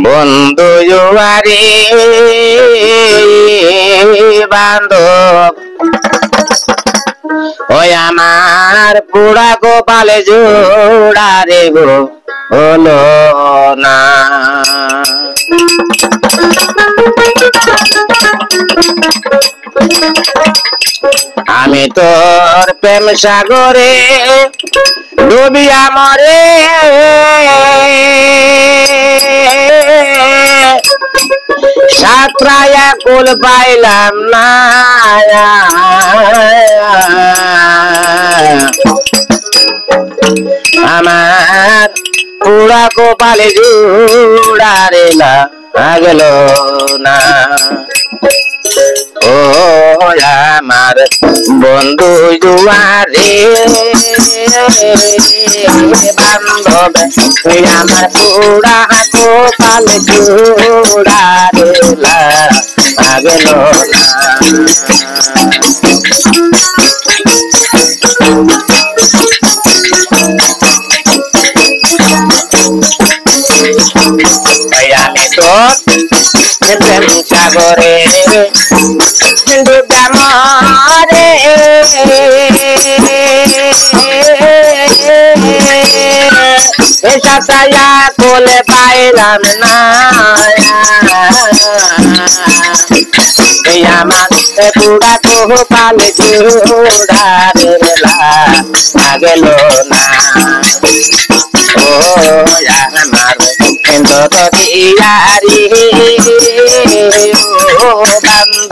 বন্ধু জুয়ারি বান্ধব ওই আমার পুরা গোপালে জোড়া রে গো হলো না। আমি তোর প্রেম সাগরে ডুবিয়া মরে সাতরায়া কুল পাইলাম না। আমার পুরা কপালে জোড়া রেলা গেল না। ও আমার বন্ধু জুয়ারে বান্ধব আমার পুরা কপালে জোড়া রেলা গেল না। আমি তোর প্রেম সাগরে ডুবা মরে সাতায়া কোলে পাইলাম না। আমার পুরা কপালে জোড়া রেলা গেল না।